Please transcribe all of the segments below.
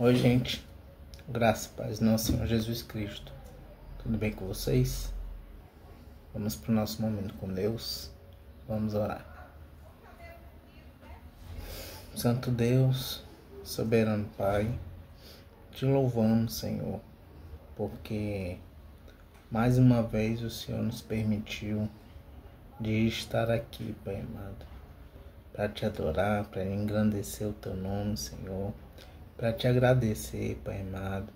Oi, gente. Graça e paz do nosso Senhor Jesus Cristo. Tudo bem com vocês? Vamos para o nosso momento com Deus. Vamos orar. Santo Deus, soberano Pai, te louvamos, Senhor, porque mais uma vez o Senhor nos permitiu de estar aqui, Pai amado, para te adorar, para engrandecer o teu nome, Senhor, para te agradecer, Pai amado,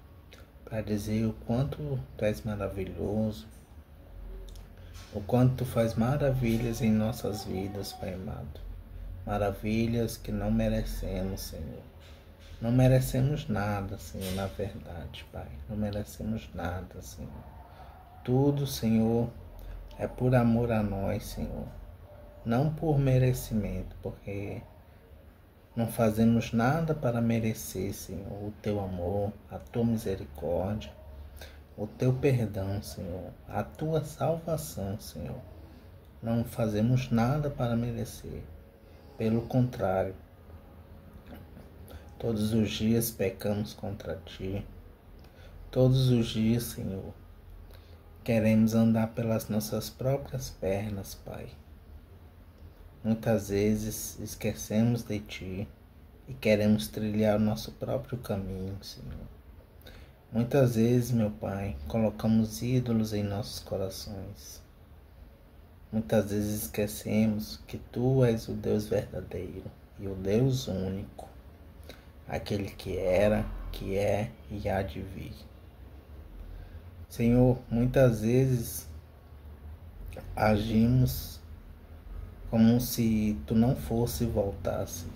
para dizer o quanto tu és maravilhoso, o quanto tu faz maravilhas em nossas vidas, Pai amado. Maravilhas que não merecemos, Senhor. Não merecemos nada, Senhor, na verdade, Pai. Não merecemos nada, Senhor. Tudo, Senhor, é por amor a nós, Senhor. Não por merecimento, porque não fazemos nada para merecer, Senhor, o teu amor, a tua misericórdia, o teu perdão, Senhor, a tua salvação, Senhor. Não fazemos nada para merecer. Pelo contrário, todos os dias pecamos contra ti. Todos os dias, Senhor, queremos andar pelas nossas próprias pernas, Pai. Muitas vezes esquecemos de ti e queremos trilhar o nosso próprio caminho, Senhor. Muitas vezes, meu Pai, colocamos ídolos em nossos corações. Muitas vezes esquecemos que tu és o Deus verdadeiro e o Deus único, aquele que era, que é e há de vir. Senhor, muitas vezes agimos como se tu não fosse voltar, Senhor,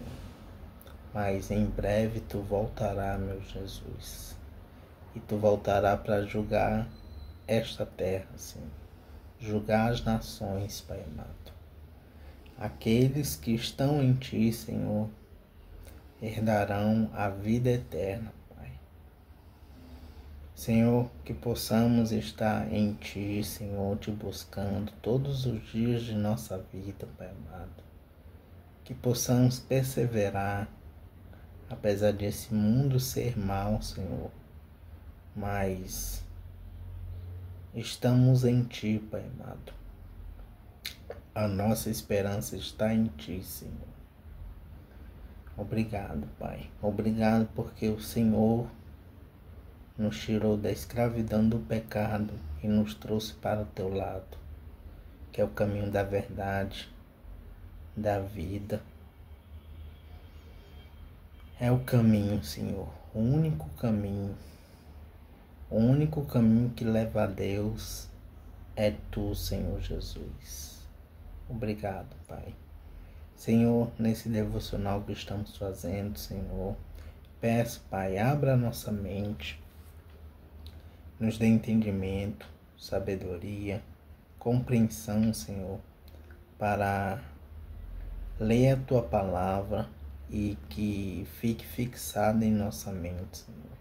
mas em breve tu voltará, meu Jesus, e tu voltará para julgar esta terra, Senhor. Julgar as nações, Pai amado. Aqueles que estão em ti, Senhor, herdarão a vida eterna, Pai. Senhor, que possamos estar em ti, Senhor, te buscando todos os dias de nossa vida, Pai amado. Que possamos perseverar, apesar desse mundo ser mau, Senhor, mas estamos em ti, Pai amado. A nossa esperança está em ti, Senhor. Obrigado, Pai. Obrigado porque o Senhor nos tirou da escravidão do pecado e nos trouxe para o teu lado, que é o caminho da verdade, da vida. É o caminho, Senhor, o único caminho. O único caminho que leva a Deus é tu, Senhor Jesus. Obrigado, Pai. Senhor, nesse devocional que estamos fazendo, Senhor, peço, Pai, abra a nossa mente, nos dê entendimento, sabedoria, compreensão, Senhor, para ler a tua palavra e que fique fixada em nossa mente, Senhor,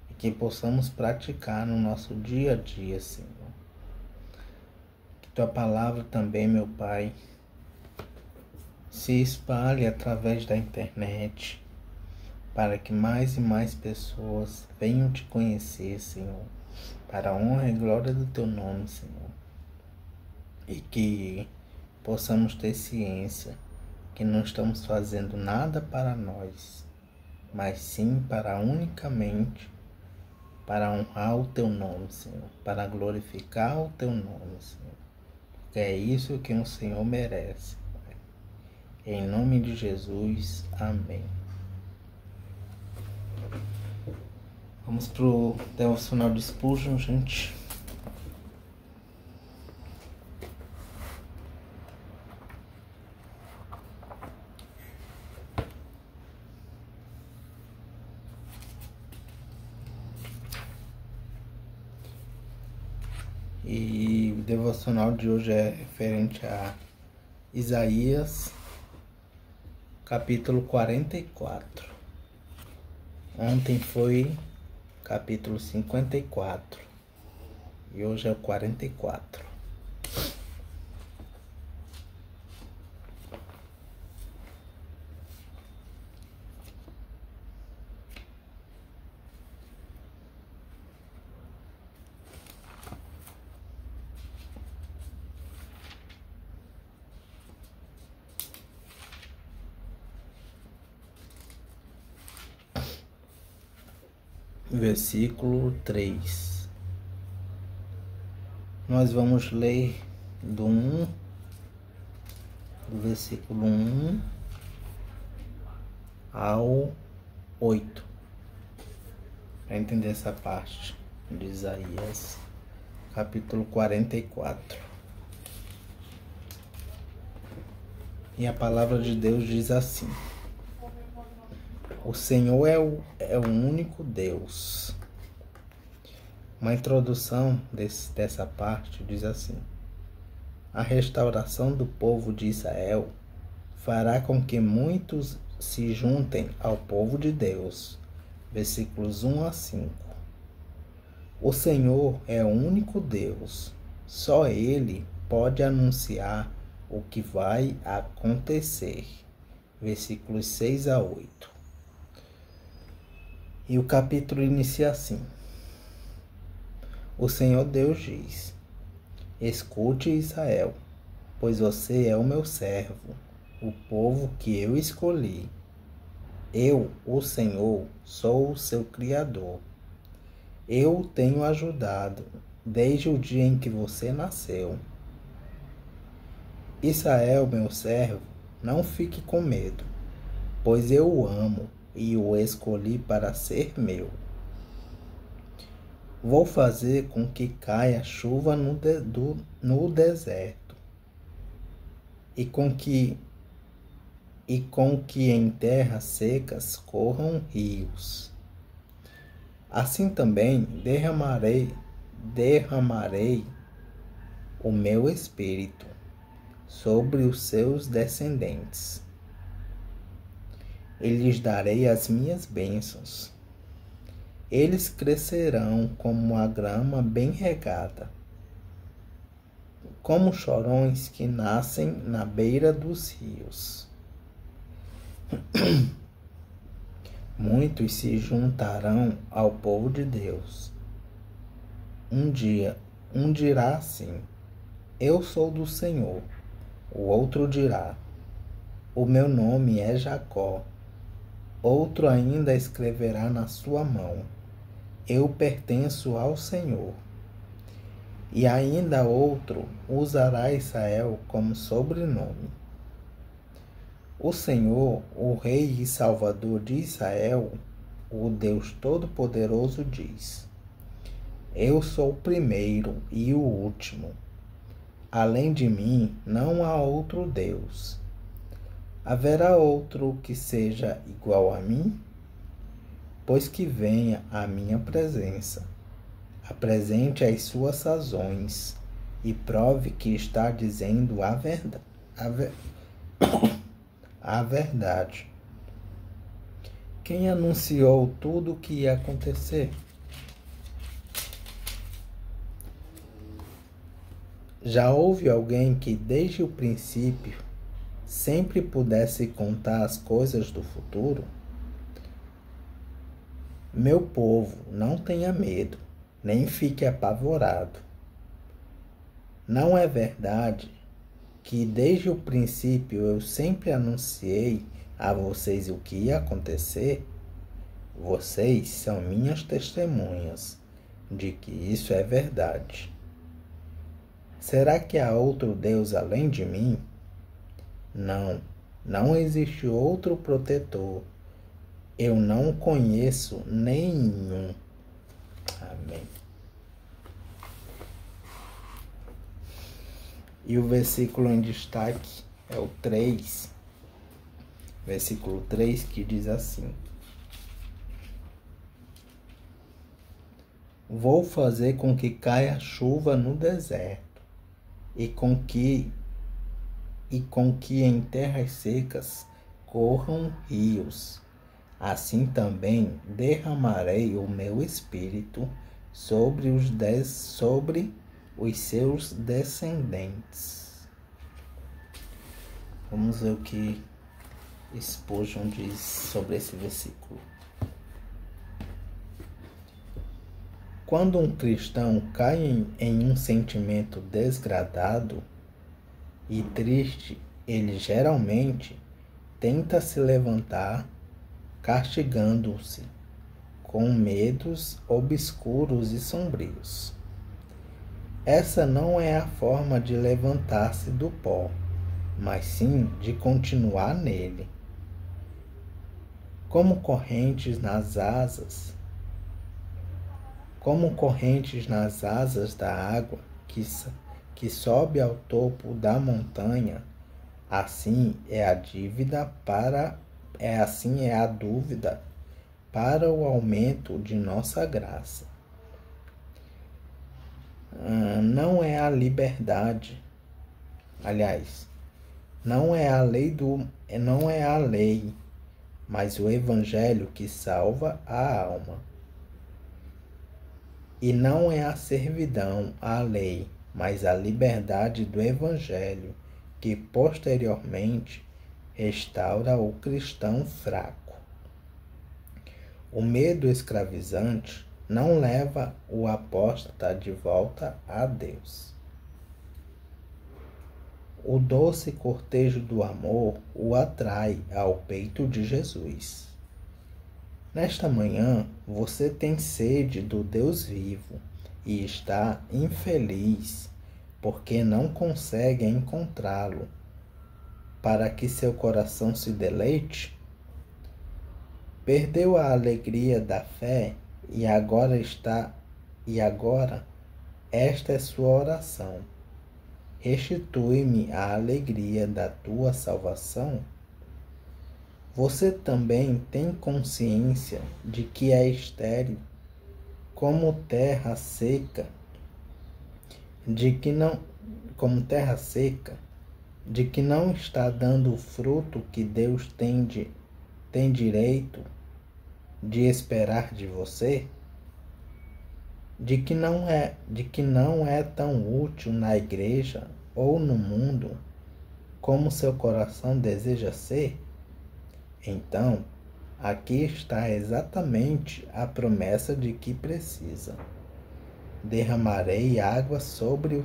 e que possamos praticar no nosso dia a dia, Senhor. Que tua palavra também, meu Pai, se espalhe através da internet, para que mais e mais pessoas venham te conhecer, Senhor, para a honra e glória do teu nome, Senhor. E que possamos ter ciência que não estamos fazendo nada para nós, mas sim para unicamente para honrar o teu nome, Senhor, para glorificar o teu nome, Senhor, porque é isso que o Senhor merece, Pai. Em nome de Jesus, amém. Vamos pro devocional de Spurgeon, gente. E o devocional de hoje é referente a Isaías, capítulo 44. Ontem foi capítulo 54 e hoje é o 44. versículo 3. Nós vamos ler do versículo 1 ao 8, para entender essa parte de Isaías, capítulo 44. E a palavra de Deus diz assim: o Senhor é o único Deus. Uma introdução dessa parte diz assim: a restauração do povo de Israel fará com que muitos se juntem ao povo de Deus. Versículos 1 a 5. O Senhor é o único Deus. Só Ele pode anunciar o que vai acontecer. Versículos 6 a 8. E o capítulo inicia assim: o Senhor Deus diz: escute, Israel, pois você é o meu servo, o povo que eu escolhi. Eu, o Senhor, sou o seu Criador. Eu o tenho ajudado desde o dia em que você nasceu. Israel, meu servo, não fique com medo, pois eu o amo e o escolhi para ser meu. Vou fazer com que caia chuva no deserto, e com que em terras secas corram rios. Assim também derramarei o meu espírito sobre os seus descendentes. E lhes darei as minhas bênçãos. Eles crescerão como a grama bem regada, como chorões que nascem na beira dos rios. Muitos se juntarão ao povo de Deus. Um dirá assim: eu sou do Senhor. O outro dirá: o meu nome é Jacó. Outro ainda escreverá na sua mão: eu pertenço ao Senhor. E ainda outro usará Israel como sobrenome. O Senhor, o Rei e Salvador de Israel, o Deus Todo-Poderoso, diz: eu sou o primeiro e o último. Além de mim, não há outro Deus. Haverá outro que seja igual a mim? Pois que venha à minha presença, apresente as suas razões e prove que está dizendo a verdade. Quem anunciou tudo o que ia acontecer? Já houve alguém que desde o princípio sempre pudesse contar as coisas do futuro? Meu povo, não tenha medo, nem fique apavorado. Não é verdade que desde o princípio eu sempre anunciei a vocês o que ia acontecer? Vocês são minhas testemunhas de que isso é verdade. Será que há outro Deus além de mim? Não, não existe outro protetor. Eu não conheço nenhum. Amém. E o versículo em destaque é o 3. Versículo 3, que diz assim: vou fazer com que caia chuva no deserto, e com que em terras secas corram rios. Assim também derramarei o meu espírito sobre os seus descendentes. Vamos ver o que Spurgeon diz sobre esse versículo. Quando um cristão cai em um sentimento desgradado e triste, ele geralmente tenta se levantar castigando-se com medos obscuros e sombrios. Essa não é a forma de levantar-se do pó, mas sim de continuar nele. Como correntes nas asas da água que sobe ao topo da montanha, assim é a dúvida para o aumento de nossa graça. Não é a liberdade, aliás, não é a lei, mas o Evangelho que salva a alma. E não é a servidão à lei, mas a liberdade do Evangelho que posteriormente restaura o cristão fraco. O medo escravizante não leva o apóstata de volta a Deus. O doce cortejo do amor o atrai ao peito de Jesus. Nesta manhã, você tem sede do Deus vivo e está infeliz porque não consegue encontrá-lo. Para que seu coração se deleite? Perdeu a alegria da fé e agora esta é sua oração. Restitui-me a alegria da tua salvação? Você também tem consciência de que é estéril, como terra seca, de que não está dando o fruto que Deus tem direito de esperar de você? De que não é tão útil na igreja ou no mundo como seu coração deseja ser? Então, aqui está exatamente a promessa de que precisa. Derramarei água sobre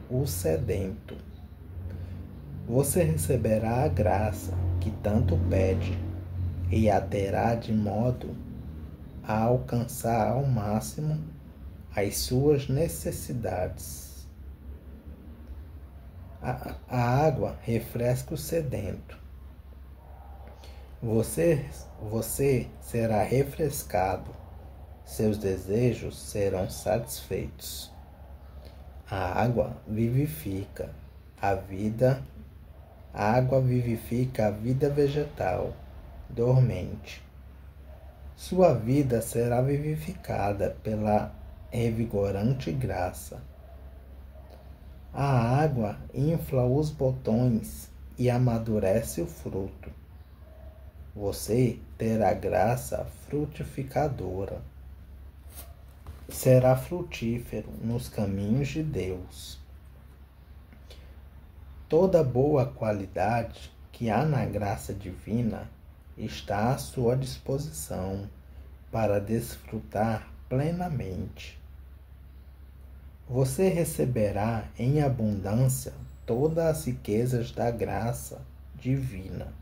o sedento. Você receberá a graça que tanto pede e a terá de modo a alcançar ao máximo as suas necessidades. A água refresca o sedento. Você será refrescado, seus desejos serão satisfeitos. A água vivifica a vida vegetal dormente. Sua vida será vivificada pela revigorante graça. A água infla os botões e amadurece o fruto. Você terá graça frutificadora. Será frutífero nos caminhos de Deus. Toda boa qualidade que há na graça divina está à sua disposição para desfrutar plenamente. Você receberá em abundância todas as riquezas da graça divina.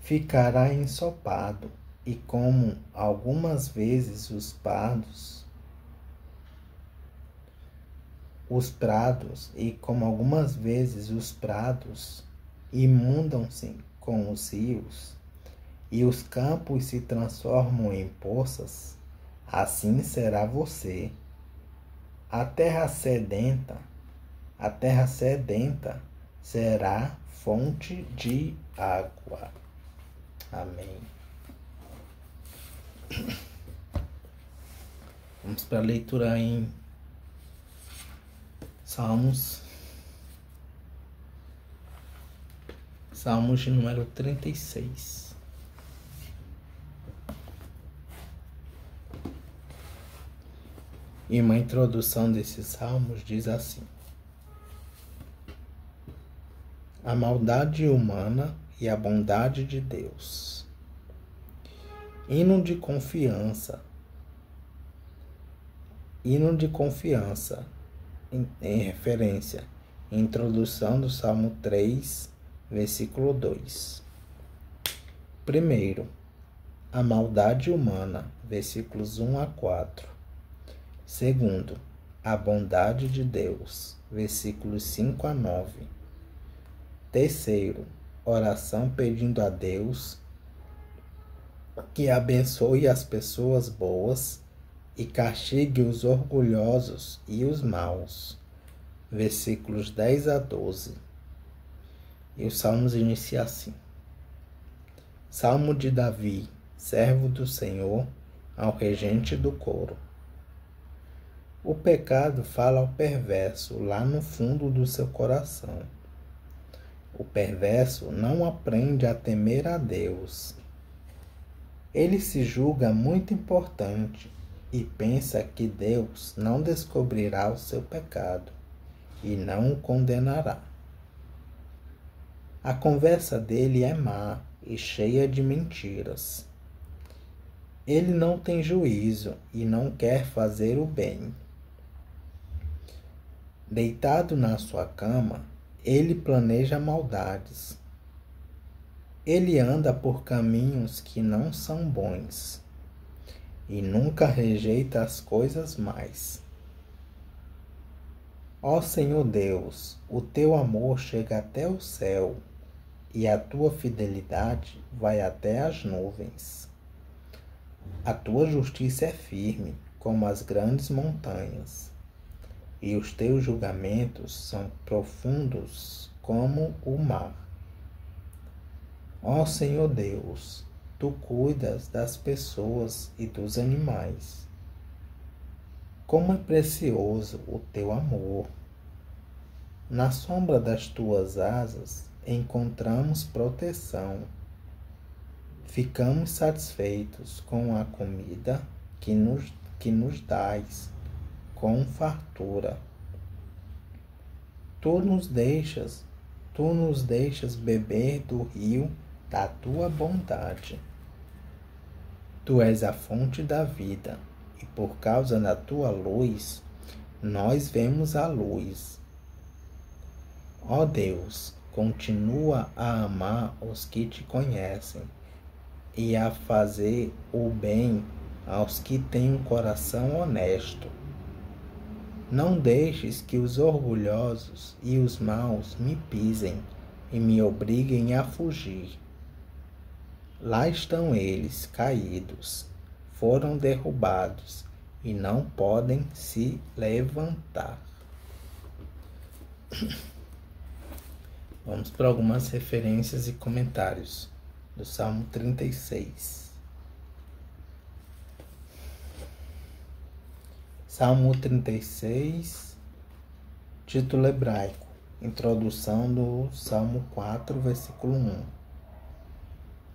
Ficará ensopado e como algumas vezes os prados inundam-se com os rios e os campos se transformam em poças, assim será você. A terra sedenta será fonte de água. Amém. Vamos para a leitura em Salmos de número 36. E uma introdução desses salmos diz assim: a maldade humana e a bondade de Deus. Hino de confiança em referência, introdução do Salmo 3, versículo 2. Primeiro, a maldade humana, versículos 1 a 4. Segundo, a bondade de Deus, versículos 5 a 9. Terceiro, oração pedindo a Deus que abençoe as pessoas boas e castigue os orgulhosos e os maus, versículos 10 a 12. E os salmos inicia assim. Salmo de Davi, servo do Senhor, ao regente do coro. O pecado fala ao perverso lá no fundo do seu coração. O perverso não aprende a temer a Deus. Ele se julga muito importante e pensa que Deus não descobrirá o seu pecado e não o condenará. A conversa dele é má e cheia de mentiras. Ele não tem juízo e não quer fazer o bem. Deitado na sua cama, ele planeja maldades. Ele anda por caminhos que não são bons e nunca rejeita as coisas mais. Ó Senhor Deus, o teu amor chega até o céu e a tua fidelidade vai até as nuvens. A tua justiça é firme como as grandes montanhas, e os teus julgamentos são profundos como o mar. Ó Senhor Deus, tu cuidas das pessoas e dos animais. Como é precioso o teu amor! Na sombra das tuas asas encontramos proteção. Ficamos satisfeitos com a comida que nos dás, com fartura. Tu nos deixas beber do rio da tua bondade. Tu és a fonte da vida, e por causa da tua luz, nós vemos a luz. Ó Deus, continua a amar os que te conhecem e a fazer o bem aos que têm um coração honesto. Não deixes que os orgulhosos e os maus me pisem e me obriguem a fugir. Lá estão eles, caídos, foram derrubados e não podem se levantar. Vamos para algumas referências e comentários do Salmo 36. Salmo 36, título hebraico, introdução do Salmo 4, versículo 1.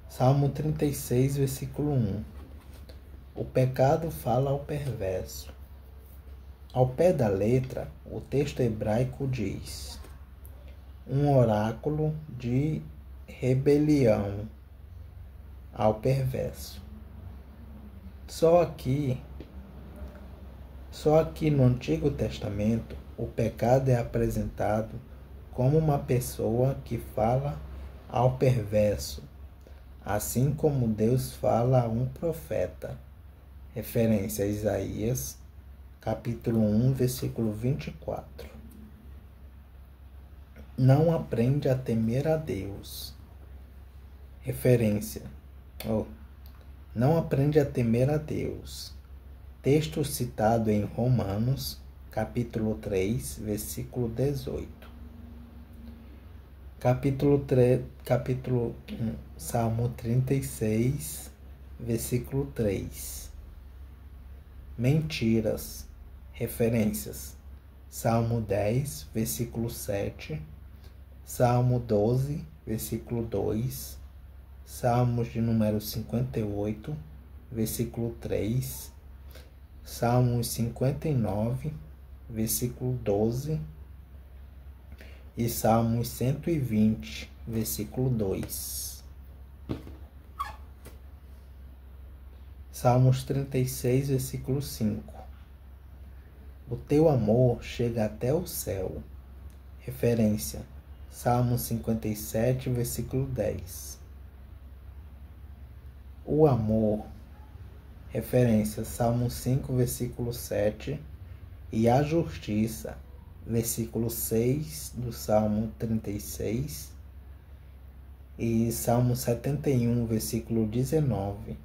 Salmo 36, versículo 1. O pecado fala ao perverso. Ao pé da letra, o texto hebraico diz: um oráculo de rebelião ao perverso. Só aqui no Antigo Testamento, o pecado é apresentado como uma pessoa que fala ao perverso, assim como Deus fala a um profeta. Referência a Isaías, capítulo 1, versículo 24. Não aprende a temer a Deus. Não aprende a temer a Deus. Texto citado em Romanos, capítulo 3, versículo 18. Salmo 36, versículo 3. Mentiras. Referências: Salmo 10, versículo 7. Salmo 12, versículo 2. Salmos de número 58, versículo 3. Salmos 59, versículo 12. E Salmos 120, versículo 2. Salmos 36, versículo 5. O teu amor chega até o céu. Referência: Salmo 57, versículo 10. O amor, referência Salmo 5, versículo 7, e a justiça, versículo 6 do Salmo 36, e Salmo 71, versículo 19.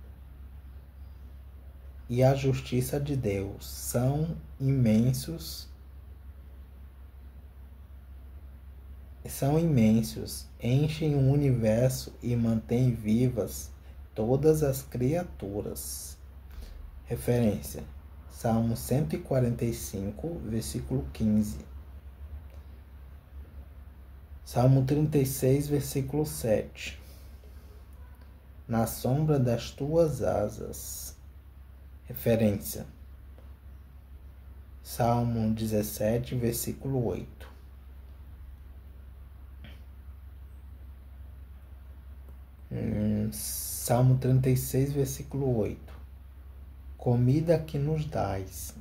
E a justiça de Deus são imensos, enchem o universo e mantêm vivas todas as criaturas. Referência: Salmo 145, versículo 15. Salmo 36, versículo 7. Na sombra das tuas asas. Referência: Salmo 17, versículo 8. Salmo 36, versículo 8. Comida que nos dás,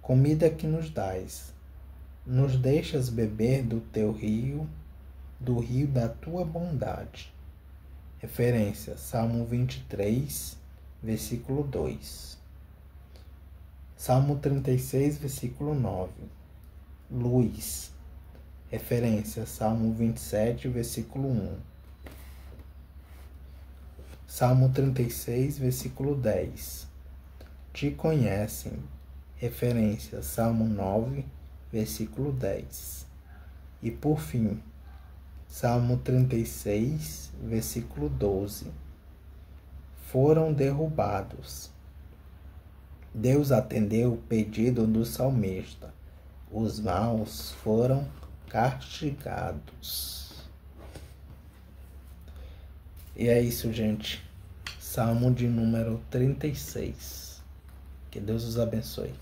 comida que nos dás, nos deixas beber do teu rio, do rio da tua bondade. Referência: Salmo 23, versículo 2. Salmo 36, versículo 9. Luz. Referência: Salmo 27, versículo 1. Salmo 36, versículo 10. Te conhecem. Referência: Salmo 9, versículo 10. E por fim, Salmo 36, versículo 12. Foram derrubados. Deus atendeu o pedido do salmista. Os maus foram castigados. E é isso, gente. Salmo de número 36. Que Deus os abençoe.